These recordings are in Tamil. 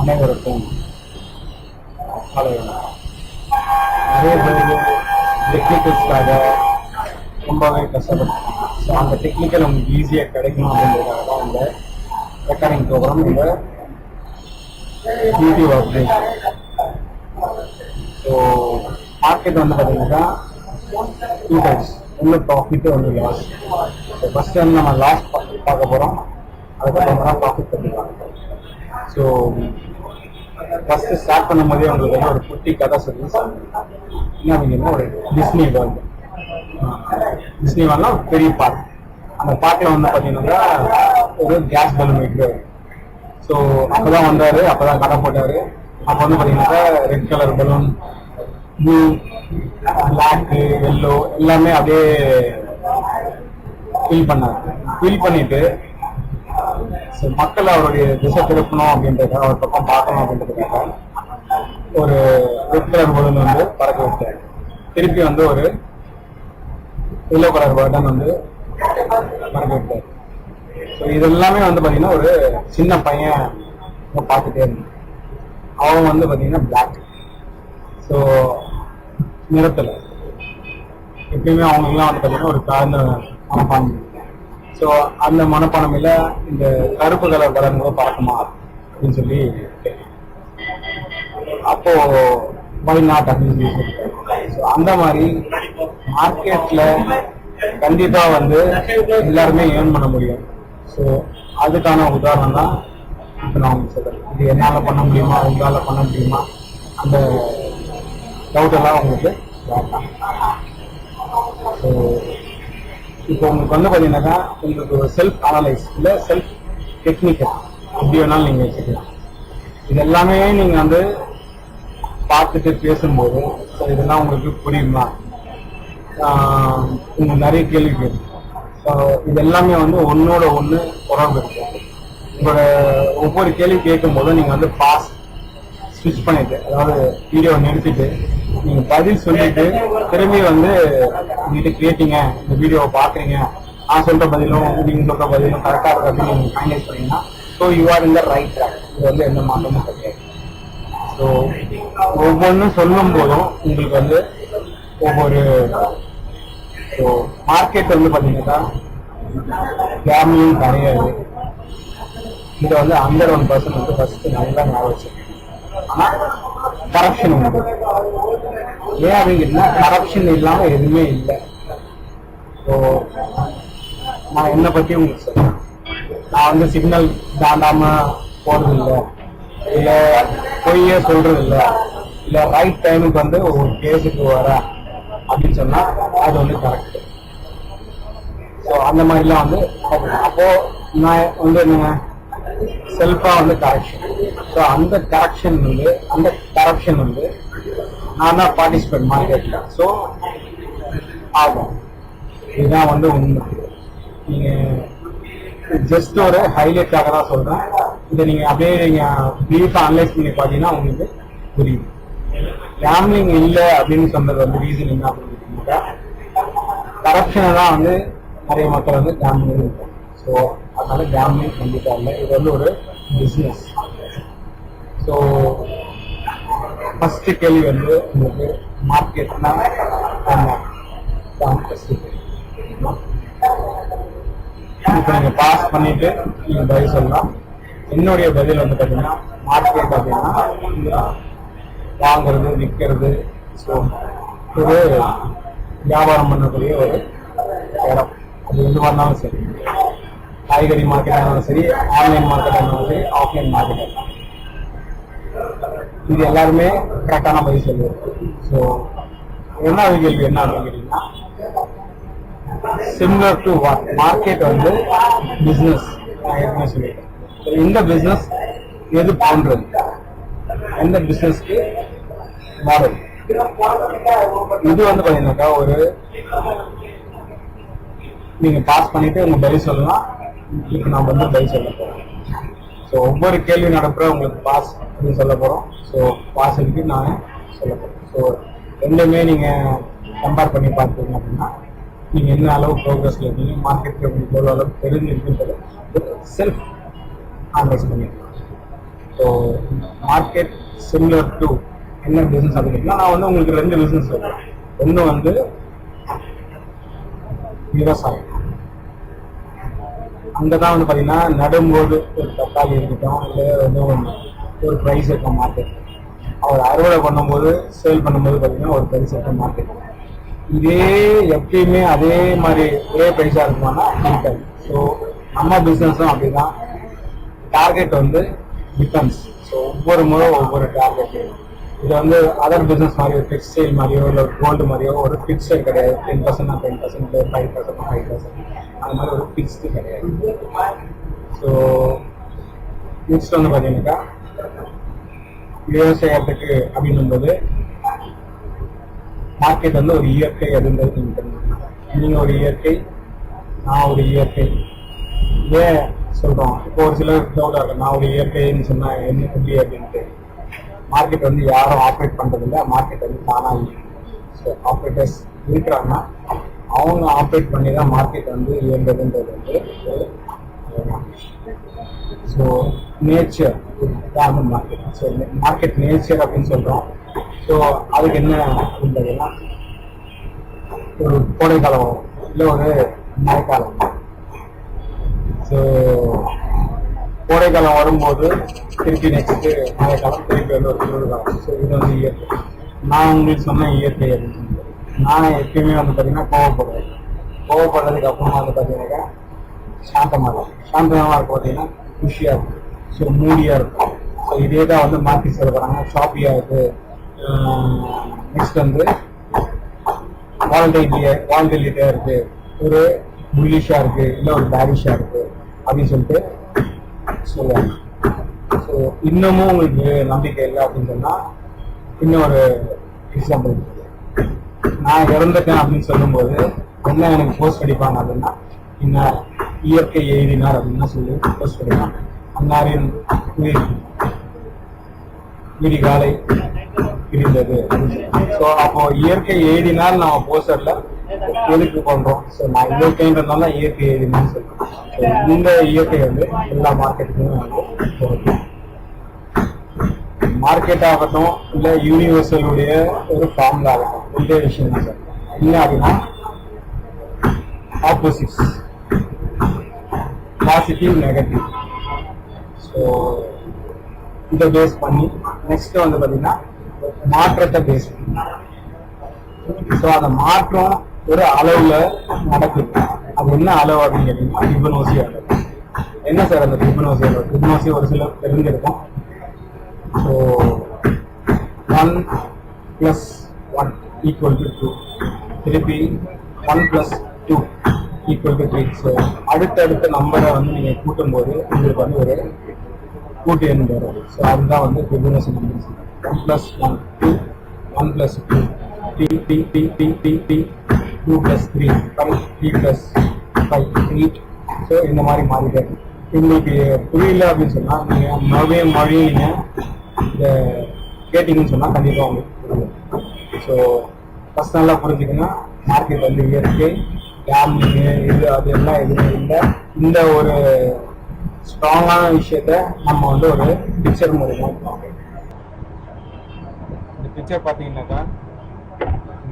அனைவருக்கும் காலை வணக்கம். நிறைய பேர் டெக்னிக்கல்ஸ்க்காக ரொம்பவே கஷ்டப்பட்டு, ஸோ அந்த டெக்னிக்கல் உங்களுக்கு ஈஸியாக கிடைக்கணும் அப்படின்றதுக்காக தான் இந்த ரெக்கார்டிங் ப்ரோக்ராம், இந்த யூடியூப் அப்டேட். ஸோ மார்க்கெட் வந்து பார்த்தீங்கன்னாக்கா 2 டைப்ஸ், ஒன்று ப்ராஃபிட்டு, ஒன்று லாஸ். ஸோ ஃபஸ்ட்டு வந்து நம்ம லாஸ் பார்க்க போகிறோம், அதுக்கப்புறம் தான் ப்ராஃபிட் பற்றி பார்க்க போகிறோம். ஸோ ஃபஸ்ட்டு ஸ்டார்ட் பண்ணும்போதே உங்களுக்கு வந்து ஒரு குட்டி கதை சொல்லி என்ன அப்படிங்கன்னா, ஒரு டிஸ்னி வேர்ல்டு. டிஸ்னி வேர்ல்ட்னா ஒரு பெரிய பார்க். அந்த பார்க்கில் வந்து பார்த்தீங்கன்னா ஒரு கேஸ் பலூன் வைக்கிறார். ஸோ அப்போ தான் வந்தார், அப்போ தான் கடை போட்டார். அப்போ வந்து பார்த்தீங்கன்னாக்கா red colour balloon, blue, black, yellow எல்லாமே அப்படியே ஃபில் பண்ணார். ஃபில் பண்ணிட்டு ஸோ மக்கள் அவருடைய திசை திருப்பணும் அப்படின்றத, அவர் பக்கம் பார்க்கணும் அப்படின்றதுக்காக ஒரு ரெட் கலர் பலூன் வந்து பறக்க விட்டார். திருப்பி வந்து ஒரு எல்லோ கலர் பட்டன் வந்து பறக்க விட்டார். ஸோ இது எல்லாமே வந்து பார்த்தீங்கன்னா ஒரு சின்ன பையன் பார்த்துட்டே இருந்தான். அவன் வந்து பார்த்தீங்கன்னா பிளாக். ஸோ நிறத்தில் எப்பயுமே அவங்களுக்குலாம் வந்து பார்த்தீங்கன்னா ஒரு தாழ்ந்த மனப்பான்மை. ஸோ அந்த மனப்பான்மையில் இந்த கருப்பு கலர் பலன் கூட பறக்குமா அப்படின்னு சொல்லி அப்போ வை நாட் அப்படின்னு சொல்லி. ஸோ அந்த மாதிரி மார்க்கெட்ல கண்டிப்பா வந்து எல்லாருமே ஏர்ன் பண்ண முடியும். ஸோ அதுக்கான உதாரணம் தான் இப்போ நான் உங்களுக்கு சொல்றேன். இது என்னால் பண்ண முடியுமா, உங்களால் பண்ண முடியுமா, அந்த டவுட் எல்லாம் உங்களுக்கு வேண்டாம். ஸோ இப்போ உங்களுக்கு வந்து பார்த்தீங்கன்னாக்கா உங்களுக்கு ஒரு செல்ஃப் அனலைஸ் இல்லை செல்ஃப் டெக்னிக்கல் எப்படி வேணாலும் நீங்கள் வச்சுக்கலாம். இது எல்லாமே நீங்கள் வந்து பார்த்துட்டு பேசும்போது ஸோ இதெல்லாம் உங்களுக்கு புரியுமா, உங்களுக்கு நிறைய கேள்வி கேட்கும். ஸோ இது எல்லாமே வந்து ஒன்னோட ஒன்று தொடர்பு இருக்கும். உங்களோட ஒவ்வொரு கேள்வி கேட்கும் போதும் நீங்கள் வந்து பாஸ் ஸ்விட்ச் பண்ணிட்டு, அதாவது வீடியோவை நிறுத்திட்டு நீங்கள் பதில் சொல்லிட்டு திரும்பி வந்து உங்ககிட்ட கேட்டீங்க, இந்த வீடியோவை பார்க்குறீங்க, நான் சொல்கிற பதிலும் நீங்கள் சொல்கிற பதிலும் கரெக்டாக இருக்கு அப்படின்னு நீங்கள் ஃபைனலைஸ் பண்ணீங்கன்னா so you are in the right track. இது வந்து எந்த மாற்றமும் கிடையாது. ஸோ ஒவ்வொன்றும் சொல்லும் போதும் உங்களுக்கு வந்து ஒவ்வொரு ஸோ மார்க்கெட் வந்து பார்த்தீங்கன்னா கேம்லிங் கிடையாது. இதை வந்து 101% வந்து ஃபஸ்ட்டு நல்லா ஞாபகம் வச்சுருக்கேன். ஆனால் கரப்ஷன் உண்டு. ஏன் அப்படின்னா கரப்ஷன் இல்லாமல் எதுவுமே இல்லை. ஸோ நான் என்னை பற்றி உங்களுக்கு சொல்றேன். நான் வந்து சிக்னல் தாண்டாம போறது இல்லை, இல்லை பொய்யே சொல்றது இல்லை, இல்லை ரைட் டைமுக்கு வந்து ஒரு கேஸுக்கு வரேன் அப்படின்னு சொன்னா அது வந்து கரெக்ட். ஸோ அந்த மாதிரிலாம் வந்து அப்போ நான் வந்து என்னங்க செல்ஃபா வந்து கரெக்ஷன். ஸோ அந்த கரெக்ஷன் வந்து அந்த கரப்ஷன் வந்து நான் தான் பார்ட்டிசிபேட் மார்க்கெட்ல. ஸோ ஆகும். இதுதான் வந்து உண்மை. நீங்க ஜஸ்ட் ஒரு ஹைலைட்டாக தான் சொல்றேன். இதை நீங்க அப்படியே நீங்க பிரீஃபா அனலைஸ் பண்ணி பார்த்தீங்கன்னா உங்களுக்கு புரியும். கேம்லிங் இல்லை அப்படின்னு சொன்னது வந்து ரீசன் என்ன அப்படின்னு கரப்ஷனை தான் வந்து நிறைய மக்கள் வந்து கேம்லிங் இருக்கும். ஸோ அதனால கேம்லிங் கண்டிப்பா இல்லை. இது வந்து ஒரு பிஸ்னஸ். ஸோ ஃபர்ஸ்ட் கேள்வி வந்து உங்களுக்கு மார்க்கெட்னா இப்போ நீங்க பாஸ் பண்ணிட்டு நீங்க பதில் சொல்லலாம். என்னுடைய பதில் வந்து பார்த்தீங்கன்னா மார்க்கெட் அப்படின்னா வாங்குறது, விற்கிறது, ஸோ ஒரு வியாபாரம் பண்ணக்கூடிய ஒரு இடம். அது எதுவாக இருந்தாலும் சரி, காய்கறி மார்க்கெட்டாக இருந்தாலும் சரி, ஆன்லைன் மார்க்கெட்டாக இருந்தாலும் சரி, ஆஃப்லைன் மார்க்கெட்டாக இருந்தாலும் இது எல்லாருமே கரெக்டான பதில் சொல்லுவோம். ஸோ ரெண்டாவது கேள்வி என்ன அப்படின்னு கேட்டீங்கன்னா, சிமிலர் டு வாட் மார்க்கெட் வந்து பிஸ்னஸ். நான் ஏற்கனவே சொல்லிட்டேன். இந்த பிஸ்னஸ் எது போன்றது, எந்த பிஸ்னஸ்க்கு மாடல். இது வந்து பார்த்தீங்கன்னாக்கா ஒரு நீங்க பாஸ் பண்ணிட்டு உங்க பதில் சொல்லலாம். இப்போ நான் வந்து பதில் சொல்ல போறேன். ஸோ ஒவ்வொரு கேள்வி நடப்புற உங்களுக்கு பாஸ் அப்படின்னு சொல்ல போறோம். ஸோ பாஸ் இருக்கு நான் சொல்ல போறேன். ஸோ ரெண்டுமே நீங்க கம்பேர் பண்ணி பார்த்தீங்க அப்படின்னா நீங்க என்ன அளவு ப்ரோக்ரஸ்ல இருக்கீங்க, மார்க்கெட்ல உங்களுக்கு எவ்வளவு அளவு தெரிஞ்சிருக்குன்றது செல்ஃப் அனலைஸ் பண்ணிக்கலாம். ஸோ மார்க்கெட் சிமிலர் டு என்ன பிஸ்னஸ் அப்படின்னா, நான் வந்து உங்களுக்கு 2 பிஸ்னஸ் சொல்றேன். ஒன்று வந்து விவசாயம். அங்கதான் வந்து பாத்தீங்கன்னா நடும்போது ஒரு தக்காளி இருக்கட்டும், இல்லை வந்து ஒரு ப்ரைஸ் இருக்க மார்க்கெட், அவர் அறுவடை பண்ணும்போது சேல் பண்ணும்போது பாத்தீங்கன்னா ஒரு ப்ரைஸ் இருக்க மார்க்கெட். இதே எப்பயுமே அதே மாதிரி ஒரே ப்ரைஸா இருக்குமானா இருக்காது. ஸோ நம்ம பிஸ்னஸும் அப்படிதான். டார்கெட் வந்து டிஃபென்ஸ். ஸோ ஒவ்வொரு முறை ஒவ்வொரு டார்கெட். இது வந்து அதர் பிஸ்னஸ் மாதிரி ஒரு டெக்ஸ்டைல் மாதிரியோ இல்லை கோல்டு மாதிரியோ ஒரு ஃபிக்ஸட் கிடையாது. 10% 10%, 5% 5%, அந்த மாதிரி ஒரு ஃபிக்ஸ்டு கிடையாது. ஸோ நெக்ஸ்ட் வந்து பார்த்தீங்கன்னாக்கா விவசாயத்துக்கு அப்படின்னும்போது மார்க்கெட் வந்து ஒரு இயற்கை அப்படின்றது நீங்கள் தெரிஞ்சுக்கணும். நீங்கள் ஒரு இயற்கை, நான் ஒரு இயற்கை. ஏன் சொல்கிறோம்? இப்போ ஒரு சிலர் டவுட்டாக இருக்கும், நான் ஒரு இயற்கைன்னு சொன்னால் என்ன எப்படி அப்படின்ட்டு. மார்க்கெட் வந்து யாரும் ஆப்ரேட் பண்ணுறதில்ல, மார்க்கெட் வந்து தானாக. ஸோ ஆப்ரேட்டர்ஸ் இருக்கிறாங்கன்னா அவங்க ஆப்ரேட் பண்ணி தான் மார்க்கெட் வந்து இயங்குறதுன்றது வந்து ஸோ நேச்சர் தான் வந்து மார்க்கெட். ஸோ மார்க்கெட் நேச்சர் அப்படின்னு சொல்கிறோம். ஸோ அதுக்கு என்ன அப்படின்றதுன்னா, ஒரு கோடைக்காலம் இல்லை ஒரு மழைக்காலம். ஸோ கோடைக்காலம் வரும்போது திருப்பி நெக்ஸ்ட்டு மழைக்காலம், திருப்பி வந்து ஒரு குளிர்காலம். ஸோ இது வந்து இயற்கை. நான் உங்களுக்கு சொன்ன இயற்கை அப்படின்னு சொல்லுவேன். நான் எப்பயுமே வந்து பார்த்தீங்கன்னா கோவப்படுவேன். கோவப்படுறதுக்கு அப்புறமா வந்து பார்த்தீங்கன்னாக்கா சாந்தமாக இருக்கும். பார்த்தீங்கன்னா குஷியாக இருக்கும். ஸோ மூடியாக இருக்கும். ஸோ இதே தான் வந்து மாற்றி சொல்கிறாங்க. ஷாப்பியாக இருக்குது. நெக்ஸ்ட் வந்து வால்டெலிட்டியாக இருக்குது, ஒரு புல்லிஷாக இருக்குது, இல்லை ஒரு பேரிஷாக இருக்குது அப்படின்னு சொல்லிட்டு சொல்லுவாங்க. ஸோ இன்னமும் உங்களுக்கு நம்பிக்கை இல்லை அப்படின்னு சொன்னால் இன்னொரு எக்ஸாம்பிள். நான் இறந்துட்டேன் அப்படின்னு சொல்லும்போது என்ன எனக்கு போஸ்ட் அடிப்பாங்க அப்படின்னா, இன்னும் இயற்கை எழுதினார் அப்படின்னு சொல்லி போஸ்ட் அடிப்பாங்க. அன்னாரின் விடிகாலை இருந்தது. ஸோ அப்போ இயற்கை எழுதினால் நம்ம போஸ்டர்ல எதுக்கு பண்றோம்? ஸோ நான் இயற்கைன்றதுனால இயற்கை எழுதினான்னு சொல்றேன். இந்த இயற்கை வந்து எல்லா மார்க்கெட்டுக்குமே வந்து போகுது. மார்க்கெட் ஆகட்டும் இல்லை யூனிவர்சலுடைய ஒரு ஃபார்முலா ஆகட்டும், இதே விஷயம் தான் சார். என்ன அப்படின்னா ஆப்போசிட்ஸ், பாசிட்டிவ் நெகட்டிவ். ஸோ இதை பேஸ் பண்ணி நெக்ஸ்ட் வந்து பார்த்தீங்கன்னா மாற்றத்தை பேஸ் பண்ணி, ஸோ அந்த மாற்றம் ஒரு அளவுல நடக்குது. அது என்ன அளவு அப்படின்னு கேட்டீங்கன்னா ஃபிபனோசி அளவு. என்ன சார் அந்த ஃபிபனோசி அளவு? ஃபிபனோசி ஒரு சிலர் தெரிஞ்சிருக்கும். ஸோ 1 + 1 = 2, திருப்பி 1 + 2 = 3. ஸோ அடுத்தடுத்த நம்பரை வந்து நீங்கள் கூட்டும்போது உங்களுக்கு வந்து ஒரு கூட்டு எண் வரும். ஸோ அதுதான் வந்து ஃபிபனோசி நம்பர். 1 + 1 2, 1 + 2 3, 2 + 3 5, 3 + 5 8. ஸோ இந்த மாதிரி மாறிட்டே இருக்கு. உங்களுக்கு புரியல அப்படின்னு சொன்னா நீங்க மறுபடியும் நீங்க இதை கேட்டீங்கன்னு சொன்னா கண்டிப்பா உங்களுக்கு புரியும். ஸோ ஃபர்ஸ்ட் நல்லா புரிஞ்சுக்கன்னா மார்க்கெட் வந்து இயற்கை, கேமிங், இது அது எல்லாம் எதுவுமே இல்லை. இந்த ஒரு ஸ்ட்ராங்கான விஷயத்த நம்ம வந்து ஒரு பிக்சர் மூலமா பார்க்கணும். இந்த பிக்சர் பார்த்தீங்கன்னாக்கா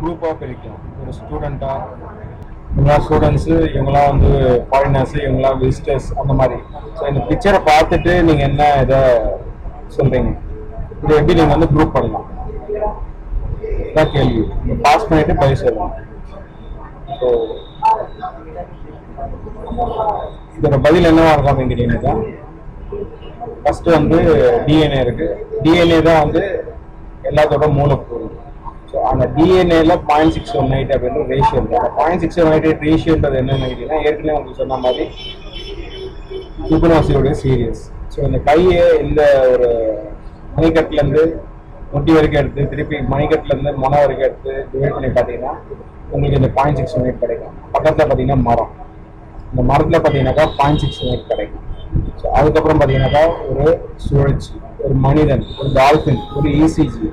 குரூப்பாக பிரிக்கும். ஒரு ஸ்டூடெண்ட்டாக இவங்களா ஸ்டூடெண்ட்ஸு, இவங்களாம் வந்து ஃபாரினர்ஸு, இவங்களாம் விசிட்டர்ஸ், அந்த மாதிரி. ஸோ இந்த பிக்சரை பார்த்துட்டு நீங்கள் என்ன இதை சொல்கிறீங்க, இதை எப்படி நீங்கள் வந்து குரூப் பண்ணலாம், இதான் கேள்வி. நீங்கள் பாஸ் பண்ணிவிட்டு பதில் சொல்லலாம். ஸோ இதோட பதில் என்னவா இருக்கும் அப்படின்னு கேட்டீங்கன்னாக்கா, ஃபஸ்ட்டு வந்து டிஎன்ஏ இருக்குது. டிஎன்ஏ தான் வந்து எல்லாத்தோட மூலப்பொருள். ஸோ அந்த டிஎன்ஏல 0.618 அப்படின்ற ரேஷியோ இருக்குது. அந்த 0.618 ரேஷியோன்றது என்னன்னு கேட்டீங்கன்னா, ஏற்கனவே உங்களுக்கு சொன்ன மாதிரி ஃபிபனோசியோடைய சீரியஸ். ஸோ இந்த கையை இந்த ஒரு மணிக்கட்டுலேருந்து முட்டி வரைக்கும் எடுத்து, திருப்பி மணிக்கட்டுலேருந்து மொனை வரைக்கும் எடுத்து டிவைட் பண்ணி பார்த்தீங்கன்னா உங்களுக்கு இந்த 0.618 கிடைக்கும். பக்கத்தில் பார்த்தீங்கன்னா மரம், இந்த மரத்தில் பார்த்தீங்கன்னாக்கா 0.618 கிடைக்கும். ஸோ அதுக்கப்புறம் பார்த்தீங்கன்னாக்கா ஒரு சுழற்சி, ஒரு மனிதன், ஒரு டால்ஃபின், ஒரு இசிஜி,